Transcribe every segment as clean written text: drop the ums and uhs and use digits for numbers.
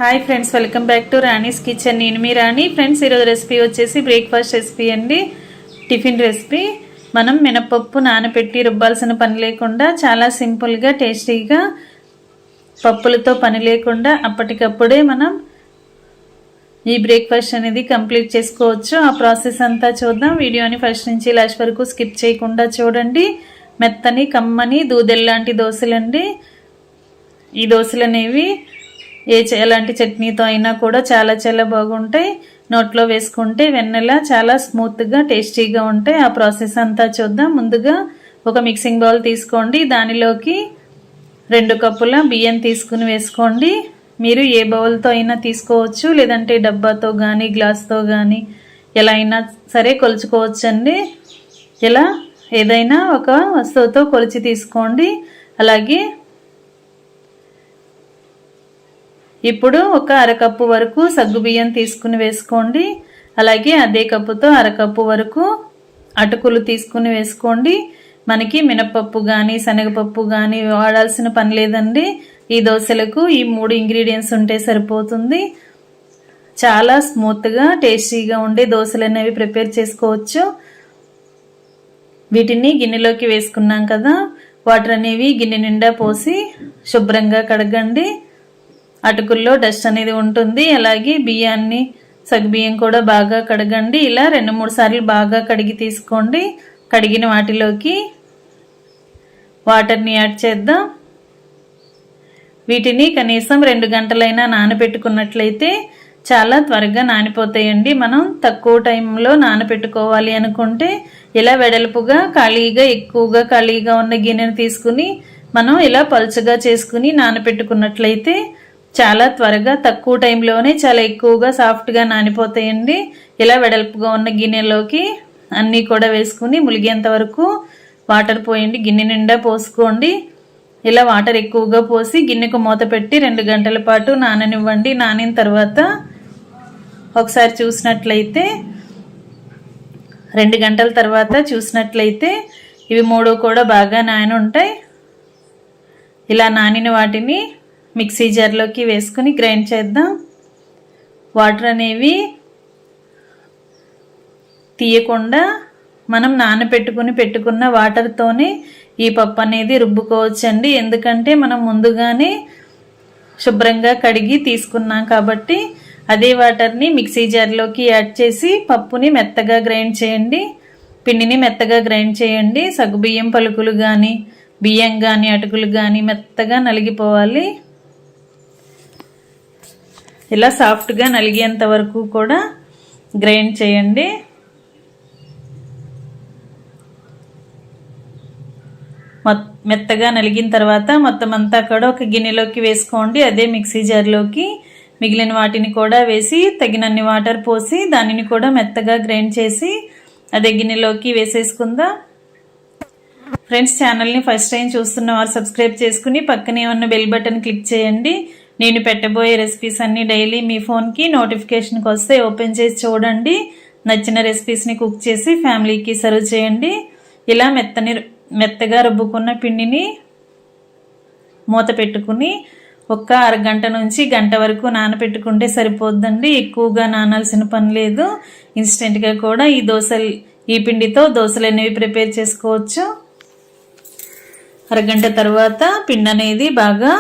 Hi friends, welcome back to Rani's kitchen. నేను మీ రాణి. Friends, ఈరోజు recipe వచ్చేసి బ్రేక్ఫాస్ట్ రెసిపీ అండి, టిఫిన్ రెసిపీ. మనం మినపప్పు నానబెట్టి రుబ్బాల్సిన పని లేకుండా చాలా సింపుల్గా టేస్టీగా పప్పులతో పని లేకుండా అప్పటికప్పుడే మనం ఈ బ్రేక్ఫాస్ట్ అనేది కంప్లీట్ చేసుకోవచ్చు. ఆ ప్రాసెస్ అంతా చూద్దాం. వీడియోని ఫస్ట్ నుంచి లాస్ట్ వరకు స్కిప్ చేయకుండా చూడండి. మెత్తని కమ్మని దూదెల్లాంటి దోశలండి. ఈ దోశలు అనేవి ఎలాంటి చట్నీతో అయినా కూడా చాలా చాలా బాగుంటాయి. నోట్లో వేసుకుంటే వెన్నెల చాలా స్మూత్గా టేస్టీగా ఉంటాయి. ఆ ప్రాసెస్ అంతా చూద్దాం. ముందుగా ఒక మిక్సింగ్ బౌల్ తీసుకోండి. దానిలోకి 2 కప్పుల బియ్యం తీసుకుని వేసుకోండి. మీరు ఏ బౌల్తో అయినా తీసుకోవచ్చు, లేదంటే డబ్బాతో కానీ గ్లాస్తో కానీ ఎలా అయినా సరే కొలుచుకోవచ్చండి. ఇలా ఏదైనా ఒక వస్తువుతో కొలిచి తీసుకోండి. అలాగే ఇప్పుడు ఒక అరకప్పు వరకు సగ్గుబియ్యం తీసుకుని వేసుకోండి. అలాగే అదే కప్పుతో అరకప్పు వరకు అటుకులు తీసుకుని వేసుకోండి. మనకి మినపప్పు కానీ శనగపప్పు కానీ వాడాల్సిన పని లేదండి. ఈ దోశలకు ఈ 3 ఇంగ్రీడియంట్స్ ఉంటే సరిపోతుంది. చాలా స్మూత్గా టేస్టీగా ఉండే దోశలు అనేవి ప్రిపేర్ చేసుకోవచ్చు. వీటిని గిన్నెలోకి వేసుకున్నాం కదా, వాటర్ అనేవి గిన్నె నిండా పోసి శుభ్రంగా కడగండి. అటుకుల్లో డస్ట్ అనేది ఉంటుంది. అలాగే బియ్యాన్ని సగ్గుబియ్యం కూడా బాగా కడగండి. ఇలా 2-3 సార్లు బాగా కడిగి తీసుకోండి. కడిగిన వాటిలోకి వాటర్ని యాడ్ చేద్దాం. వీటిని కనీసం 2 గంటలైనా నానబెట్టుకున్నట్లయితే చాలా త్వరగా నానిపోతాయండి. మనం తక్కువ టైంలో నానబెట్టుకోవాలి అనుకుంటే ఇలా వెడల్పుగా ఎక్కువగా ఖాళీగా ఉన్న గిన్నెను తీసుకుని మనం ఇలా పలుచగా చేసుకుని నానబెట్టుకున్నట్లయితే చాలా త్వరగా తక్కువ టైంలోనే చాలా ఎక్కువగా సాఫ్ట్గా నానిపోతాయండి. ఇలా వెడల్పుగా ఉన్న గిన్నెలోకి అన్నీ కూడా వేసుకుని ములిగేంత వరకు వాటర్ పోయండి. గిన్నె నిండా పోసుకోండి. ఇలా వాటర్ ఎక్కువగా పోసి గిన్నెకు మూత పెట్టి 2 గంటల పాటు నాననివ్వండి. నానిన తర్వాత ఒకసారి చూసినట్లయితే 2 గంటల తర్వాత చూసినట్లయితే ఇవి 3 కూడా బాగా నాని ఉంటాయి. ఇలా నానిన వాటిని మిక్సీ జార్లోకి వేసుకుని గ్రైండ్ చేద్దాం. వాటర్ అనేవి తీయకుండా మనం పెట్టుకున్న వాటర్తోనే ఈ పప్పు అనేది రుబ్బుకోవచ్చండి. ఎందుకంటే మనం ముందుగానే శుభ్రంగా కడిగి తీసుకున్నాం కాబట్టి అదే వాటర్ని మిక్సీ జార్లోకి యాడ్ చేసి పప్పుని మెత్తగా గ్రైండ్ చేయండి. పిండిని మెత్తగా గ్రైండ్ చేయండి. సగ్గుబియ్యం పలుకులు కానీ బియ్యం కానీ అటుకులు కానీ మెత్తగా నలిగిపోవాలి. ఇలా సాఫ్ట్గా నలిగేంత వరకు కూడా గ్రైండ్ చేయండి. మెత్తగా నలిగిన తర్వాత మొత్తం అంతా కూడా ఒక గిన్నెలోకి వేసుకోండి. అదే మిక్సీ జార్లోకి మిగిలిన వాటిని కూడా వేసి తగినన్ని వాటర్ పోసి దానిని కూడా మెత్తగా గ్రైండ్ చేసి అదే గిన్నెలోకి వేసేసుకుందాం. ఫ్రెండ్స్, ఛానల్ని ఫస్ట్ టైం చూస్తున్న వారు సబ్స్క్రైబ్ చేసుకుని పక్కనే ఉన్న బెల్ బటన్ క్లిక్ చేయండి. నేను పెట్టబోయే రెసిపీస్ అన్నీ డైలీ మీ ఫోన్కి నోటిఫికేషన్కి వస్తే ఓపెన్ చేసి చూడండి. నచ్చిన రెసిపీస్ని కుక్ చేసి ఫ్యామిలీకి సర్వ్ చేయండి. ఇలా మెత్తగా రుబ్బుకున్న పిండిని మూత పెట్టుకుని ఒక అరగంట నుంచి గంట వరకు నానబెట్టుకుంటే సరిపోద్దండి. ఎక్కువగా నానాల్సిన పని లేదు. ఇన్స్టెంట్గా కూడా ఈ పిండితో దోశలు అనేవి ప్రిపేర్ చేసుకోవచ్చు. అరగంట తర్వాత పిండి అనేది బాగా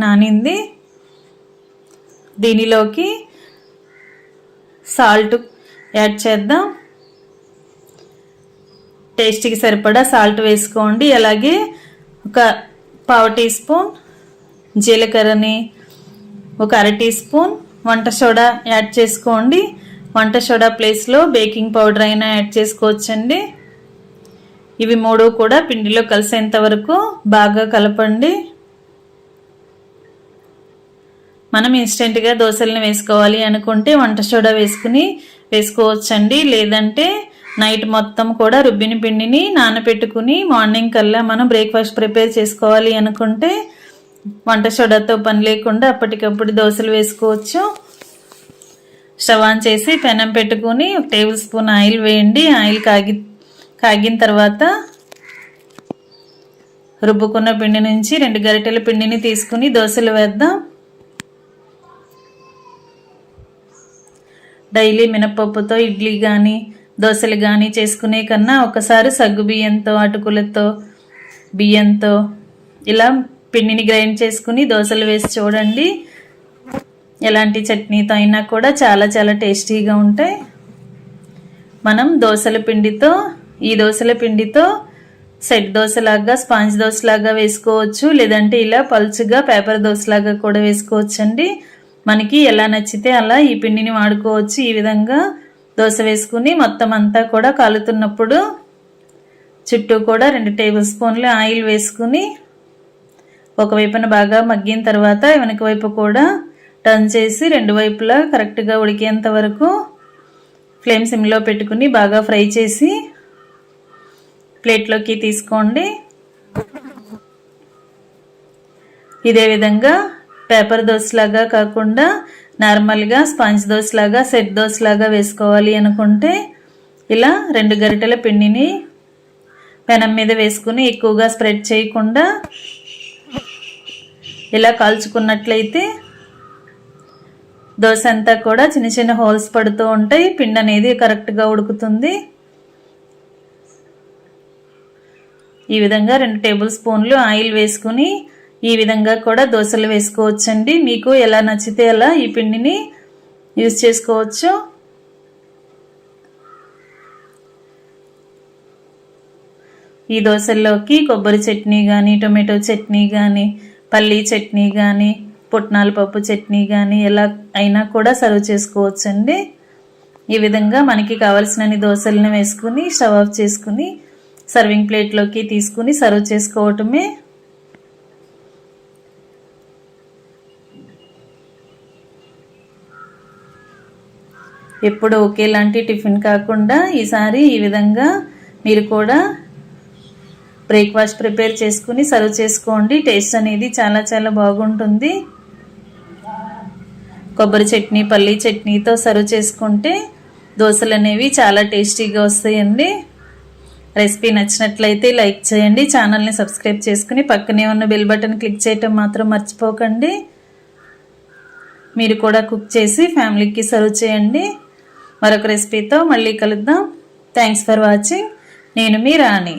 నానింది. దీనిలోకి సాల్ట్ యాడ్ చేద్దాం. టేస్ట్కి సరిపడా సాల్ట్ వేసుకోండి. అలాగే ఒక 1/2 టీ స్పూన్ జీలకర్రని, ఒక 1/2 టీ స్పూన్ వంట సోడా యాడ్ చేసుకోండి. వంట సోడా ప్లేస్లో బేకింగ్ పౌడర్ అయినా యాడ్ చేసుకోవచ్చండి. ఇవి 3 కూడా పిండిలో కలిసేంత వరకు బాగా కలపండి. మనం ఇన్స్టెంట్గా దోశలను వేసుకోవాలి అనుకుంటే వంట సోడా వేసుకోవచ్చండి. లేదంటే నైట్ మొత్తం కూడా రుబ్బిన పిండిని నానబెట్టుకుని మార్నింగ్ కల్లా మనం బ్రేక్ఫాస్ట్ ప్రిపేర్ చేసుకోవాలి అనుకుంటే వంట సోడాతో పని లేకుండా అప్పటికప్పుడు దోశలు వేసుకోవచ్చు. స్టవ్ ఆన్ చేసి పెనం పెట్టుకుని 1 టేబుల్ స్పూన్ ఆయిల్ వేయండి. ఆయిల్ కాగిన తర్వాత రుబ్బుకున్న పిండి నుంచి 2 గరిటెల పిండిని తీసుకుని దోశలు వేద్దాం. డైలీ మినపప్పుతో ఇడ్లీ కానీ దోశలు కానీ చేసుకునే కన్నా ఒకసారి సగ్గు బియ్యంతో అటుకులతో బియ్యంతో ఇలా పిండిని గ్రైండ్ చేసుకుని దోశలు వేసి చూడండి. ఎలాంటి చట్నీతో అయినా కూడా చాలా చాలా టేస్టీగా ఉంటాయి. మనం ఈ దోశల పిండితో సెట్ దోశలాగా స్పాంజ్ దోశలాగా వేసుకోవచ్చు, లేదంటే ఇలా పల్చగా పేపర్ దోశలాగా కూడా వేసుకోవచ్చండి. మనకి ఎలా నచ్చితే అలా ఈ పిండిని వాడుకోవచ్చు. ఈ విధంగా దోశ వేసుకుని మొత్తం అంతా కూడా కాలుతున్నప్పుడు చుట్టూ కూడా 2 టేబుల్ స్పూన్లు ఆయిల్ వేసుకుని ఒకవైపున బాగా మగ్గిన తర్వాత వెనక వైపు కూడా టర్న్ చేసి 2 వైపులా కరెక్ట్గా ఉడికేంత వరకు ఫ్లేమ్ సిమ్లో పెట్టుకుని బాగా ఫ్రై చేసి ప్లేట్లోకి తీసుకోండి. ఇదే విధంగా పేపర్ దోశలాగా కాకుండా నార్మల్గా స్పాంజ్ దోశలాగా సెట్ దోశలాగా వేసుకోవాలి అనుకుంటే ఇలా 2 గరిటెల పిండిని పెనం మీద వేసుకుని ఎక్కువగా స్ప్రెడ్ చేయకుండా ఇలా కాల్చుకున్నట్లయితే దోశ అంతా కూడా చిన్న చిన్న హోల్స్ పడుతూ ఉంటాయి. పిండి అనేది కరెక్ట్గా ఉడుకుతుంది. ఈ విధంగా 2 టేబుల్ స్పూన్లు ఆయిల్ వేసుకుని ఈ విధంగా కూడా దోశలు వేసుకోవచ్చండి. మీకు ఎలా నచ్చితే అలా ఈ పిండిని యూజ్ చేసుకోవచ్చు. ఈ దోశల్లోకి కొబ్బరి చట్నీ కానీ టొమాటో చట్నీ కానీ పల్లీ చట్నీ కానీ పుట్నాల పప్పు చట్నీ కానీ ఎలా అయినా కూడా సర్వ్ చేసుకోవచ్చండి. ఈ విధంగా మనకి కావలసినన్ని దోశలను వేసుకుని స్టవ్ ఆఫ్ చేసుకుని సర్వింగ్ ప్లేట్లోకి తీసుకుని సర్వ్ చేసుకోవటమే. ఎప్పుడు ఒకేలాంటి టిఫిన్ కాకుండా ఈసారి ఈ విధంగా మీరు కూడా బ్రేక్ఫాస్ట్ ప్రిపేర్ చేసుకుని సర్వ్ చేసుకోండి. టేస్ట్ అనేది చాలా చాలా బాగుంటుంది. కొబ్బరి చట్నీ పల్లీ చట్నీతో సర్వ్ చేసుకుంటే దోశలు అనేవి చాలా టేస్టీగా వస్తాయండి. రెసిపీ నచ్చినట్లయితే లైక్ చేయండి, ఛానల్ని సబ్స్క్రైబ్ చేసుకుని పక్కనే ఉన్న బెల్ బటన్ క్లిక్ చేయటం మాత్రం మర్చిపోకండి. మీరు కూడా కుక్ చేసి ఫ్యామిలీకి సర్వ్ చేయండి. మరొక రెసిపీతో మళ్ళీ కలుద్దాం. Thanks for watching. నేను మీ రాణి.